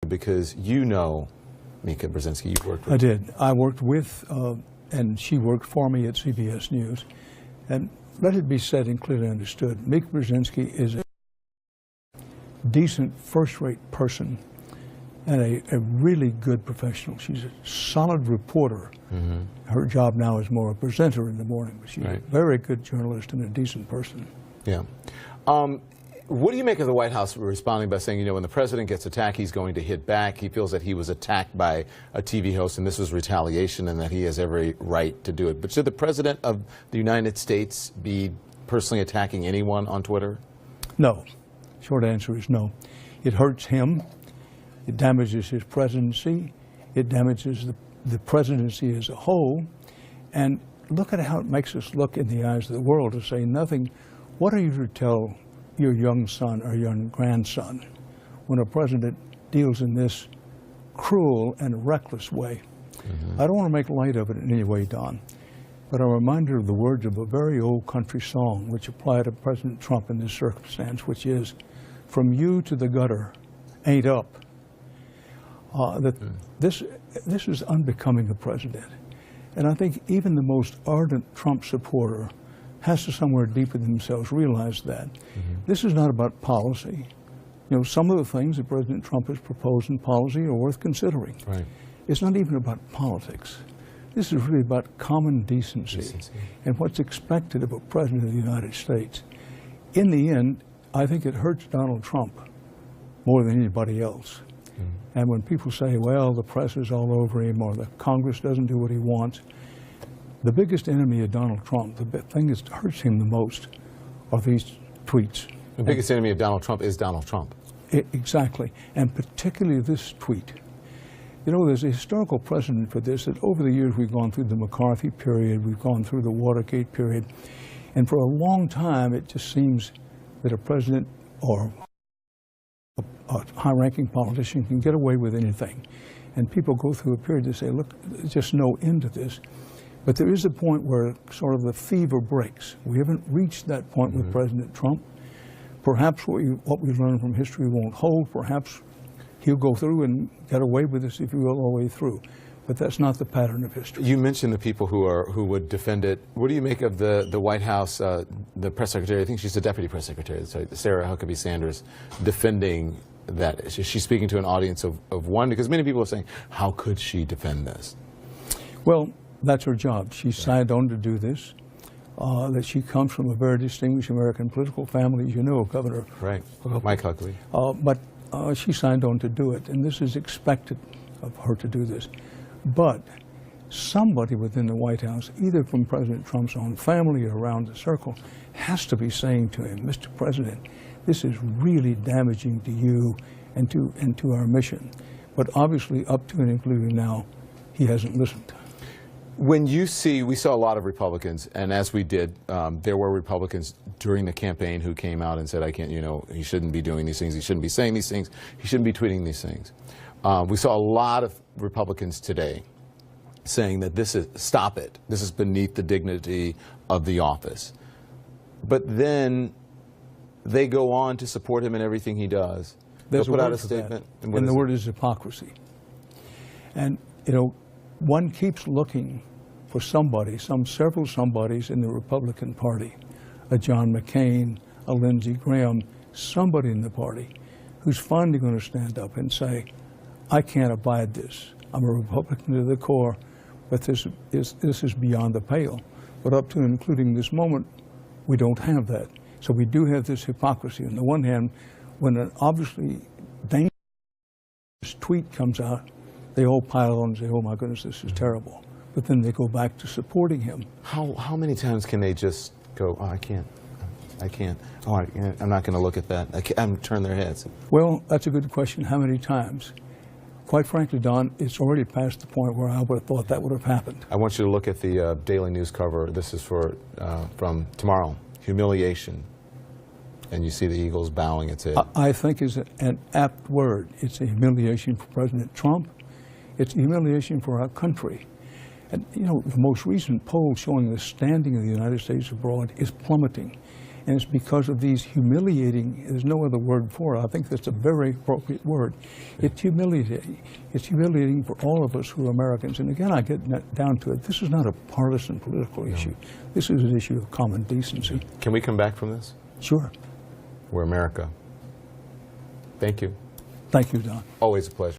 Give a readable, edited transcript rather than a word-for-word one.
because you know Mika Brzezinski, you've worked with. I did. I worked with, and she worked for me at CBS News. And let it be said and clearly understood, Mika Brzezinski is a decent, first-rate person and a really good professional. She's a solid reporter. Her job now is more a presenter in the morning, but she's a very good journalist and a decent person. Yeah. What do you make of the White House responding by saying, you know, when the president gets attacked, he's going to hit back? He feels that he was attacked by a TV host and this was retaliation and that he has every right to do it. But should the president of the United States be personally attacking anyone on Twitter? No. Short answer is no. It hurts him. It damages his presidency. It damages the presidency as a whole. And look at how it makes us look in the eyes of the world to say nothing. What are you to tell your young son or young grandson when a president deals in this cruel and reckless way? I don't want to make light of it in any way, Don, but I'm reminded of the words of a very old country song which apply to President Trump in this circumstance, which is, "From you to the gutter ain't up." This is unbecoming a president. And I think even the most ardent Trump supporter has to somewhere deep in themselves realize that. This is not about policy. You know, some of the things that President Trump has proposed in policy are worth considering. It's not even about politics. This is really about common decency and what's expected of a president of the United States. In the end, I think it hurts Donald Trump more than anybody else. And when people say, well, the press is all over him or the Congress doesn't do what he wants, the biggest enemy of Donald Trump, the thing that hurts him the most, are these tweets. The biggest enemy of Donald Trump is Donald Trump. Exactly, and particularly this tweet. You know, there's a historical precedent for this, that over the years we've gone through the McCarthy period, we've gone through the Watergate period, and for a long time it just seems that a president or a high-ranking politician can get away with anything. And people go through a period to say, look, there's just no end to this. But there is a point where sort of the fever breaks. We haven't reached that point with President Trump. Perhaps what we learn from history won't hold. Perhaps he'll go through and get away with this, if you will, all the way through. But that's not the pattern of history. You mentioned the people who would defend it. What do you make of the White House, the press secretary? I think she's the deputy press secretary, Sarah Huckabee Sanders, defending that. Is she speaking to an audience of one? Because many people are saying, how could she defend this? Well, that's her job. She signed on to do this. That she comes from a very distinguished American political family, as you know, Governor. Right, Mike Huckabee. But she signed on to do it, and this is expected of her to do this. But somebody within the White House, either from President Trump's own family or around the circle, has to be saying to him, Mr. President, this is really damaging to you and to our mission. But obviously, up to and including now, he hasn't listened. When you see, we saw a lot of Republicans, and as we did, there were Republicans during the campaign who came out and said, I can't, you know, he shouldn't be doing these things, he shouldn't be saying these things, he shouldn't be tweeting these things. We saw a lot of Republicans today saying that this is, stop it, this is beneath the dignity of the office. But then they go on to support him in everything he does. There's They'll put out a for statement. And the word is hypocrisy. And, you know, one keeps looking for somebody, several somebodies in the Republican Party, a John McCain, a Lindsey Graham, somebody in the party who's finally going to stand up and say, I can't abide this. I'm a Republican to the core, but this is beyond the pale. But up to and including this moment, we don't have that. So we do have this hypocrisy. On the one hand, when an obviously dangerous tweet comes out, they all pile on and say, oh my goodness, this is terrible. But then they go back to supporting him. How many times can they just go, oh, I can't, oh, I'm not going to look at that, I'm turn their heads? Well, that's a good question. How many times? Quite frankly, Don, it's already past the point where I would have thought that would have happened. I want you to look at the Daily News cover. This is from tomorrow, humiliation. And you see the Eagles bowing its head. I think is an apt word. It's a humiliation for President Trump. It's a humiliation for our country. And, you know, the most recent poll showing the standing of the United States abroad is plummeting. And it's because of these humiliating, there's no other word for it, I think that's a very appropriate word. It's humiliating. It's humiliating for all of us who are Americans. And again, I get down to it. This is not a partisan political issue. This is an issue of common decency. Can we come back from this? Sure. We're America. Thank you. Thank you, Don. Always a pleasure.